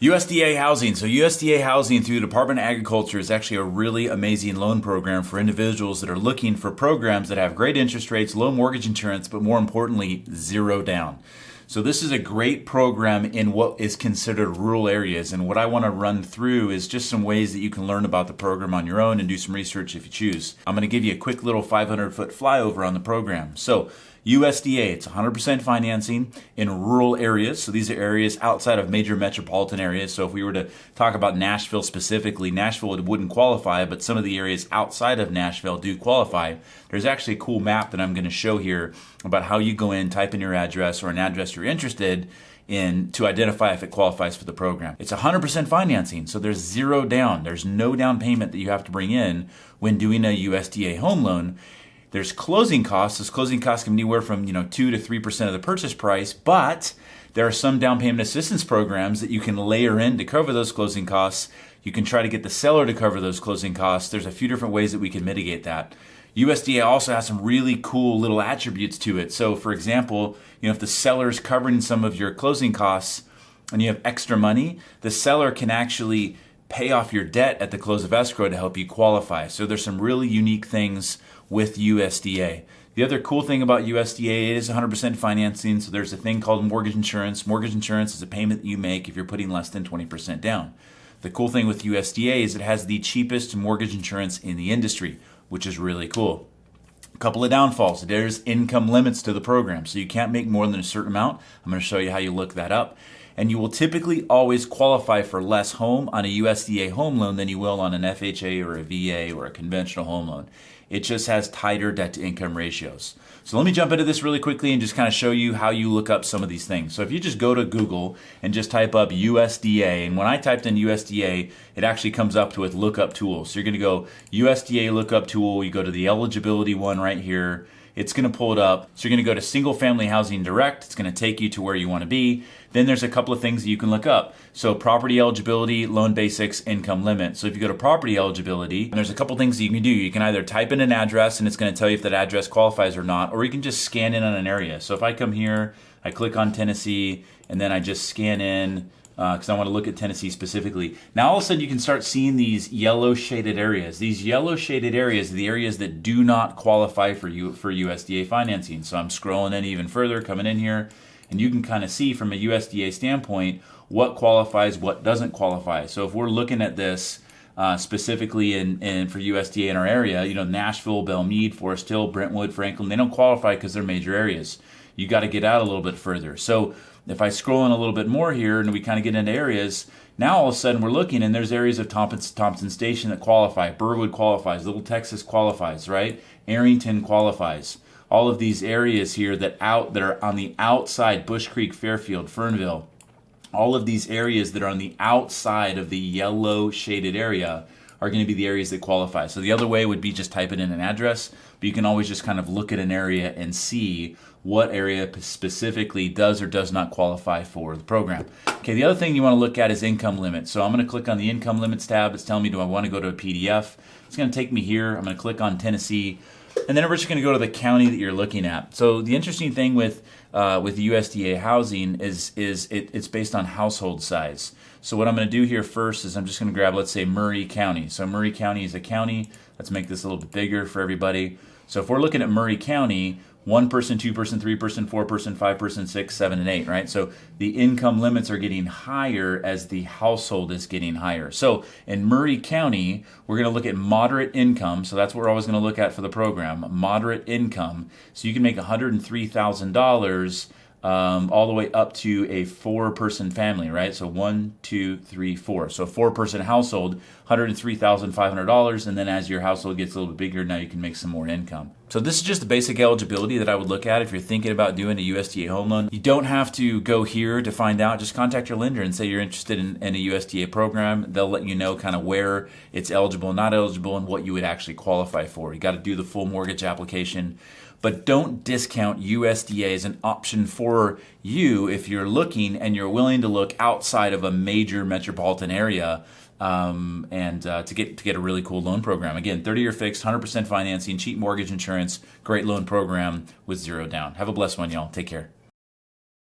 USDA housing. So USDA housing through the Department of Agriculture is actually a really amazing loan program for individuals that are looking for programs that have great interest rates, low mortgage insurance, but more importantly, zero down. So this is a great program in what is considered rural areas. And what I want to run through is just some ways that you can learn about the program on your own and do some research if you choose. I'm going to give you a quick little 500-foot flyover on the program. So USDA, it's 100% financing in rural areas. So these are areas outside of major metropolitan areas. So if we were to talk about Nashville specifically, Nashville wouldn't qualify, but some of the areas outside of Nashville do qualify. There's actually a cool map that I'm going to show here about how you go in, type in your address or an address you're interested in to identify if it qualifies for the program. It's 100% financing, so there's zero down. There's no down payment that you have to bring in when doing a USDA home loan. There's closing costs. Those closing costs can be anywhere from 2 to 3% of the purchase price, but there are some down payment assistance programs that you can layer in to cover those closing costs. You can try to get the seller to cover those closing costs. There's a few different ways that we can mitigate that. USDA also has some really cool little attributes to it. So for example, if the seller's covering some of your closing costs and you have extra money, the seller can actually pay off your debt at the close of escrow to help you qualify. So there's some really unique things with USDA. The other cool thing about USDA, it is 100% financing, so there's a thing called mortgage insurance. Mortgage insurance is a payment that you make if you're putting less than 20% down. The cool thing with USDA is it has the cheapest mortgage insurance in the industry, which is really cool. A couple of downfalls. There's income limits to the program, so you can't make more than a certain amount. I'm going to show you how you look that up. And you will typically always qualify for less home on a USDA home loan than you will on an FHA or a VA or a conventional home loan. It just has tighter debt to income ratios. So let me jump into this really quickly and just kind of show you how you look up some of these things. So if you just go to Google and just type up USDA, and when I typed in USDA, it actually comes up with lookup tools. So you're going to go USDA lookup tool, you go to the eligibility one right here. It's going to pull it up. So you're going to go to single family housing direct. It's going to take you to where you want to be. Then there's a couple of things that you can look up. So property eligibility, loan basics, income limit. So if you go to property eligibility, there's a couple things that you can do. You can either type in an address and it's going to tell you if that address qualifies or not, or you can just scan in on an area. So if I come here, I click on Tennessee, and then I just scan in because I want to look at Tennessee specifically. Now all of a sudden you can start seeing these yellow shaded areas. These yellow shaded areas are the areas that do not qualify for USDA financing. So I'm scrolling in even further, coming in here, and you can kind of see from a USDA standpoint what qualifies, what doesn't qualify. So if we're looking at this specifically for USDA in our area, Nashville, Belmead, Forest Hill, Brentwood, Franklin, they don't qualify because they're major areas. You got to get out a little bit further. So if I scroll in a little bit more here and we kind of get into areas, now all of a sudden we're looking and there's areas of Thompson Station that qualify. Burwood qualifies. Little Texas qualifies, right? Arrington qualifies. All of these areas here that are on the outside, Bush Creek, Fairfield, Fernville, all of these areas that are on the outside of the yellow shaded area are going to be the areas that qualify. So the other way would be just type it in an address, but you can always just kind of look at an area and see what area specifically does or does not qualify for the program. Okay, the other thing you want to look at is income limit. So I'm going to click on the income limits tab. It's telling me, do I want to go to a PDF? It's going to take me here. I'm going to click on Tennessee. And then we're just going to go to the county that you're looking at. So the interesting thing with USDA housing is it's based on household size. So what I'm going to do here first is I'm just going to grab, let's say, Murray County. So Murray County is a county. Let's make this a little bit bigger for everybody. So if we're looking at Murray County, 1 person, 2 person, 3 person, 4 person, 5 person, 6, 7, and 8, right? So the income limits are getting higher as the household is getting higher. So in Murray County, we're going to look at moderate income. So that's what we're always going to look at for the program, moderate income. So you can make $103,000 all the way up to a 4-person family, right? So 1, 2, 3, 4. So a 4-person household, $103,500, and then as your household gets a little bit bigger, now you can make some more income. So this is just the basic eligibility that I would look at if you're thinking about doing a USDA home loan. You don't have to go here to find out. Just contact your lender and say you're interested in a USDA program. They'll let you know kind of where it's eligible, not eligible, and what you would actually qualify for. You got to do the full mortgage application. But don't discount USDA as an option for you if you're looking and you're willing to look outside of a major metropolitan area to get a really cool loan program. Again, 30-year fixed, 100% financing, cheap mortgage insurance, great loan program with zero down. Have a blessed one, y'all. Take care.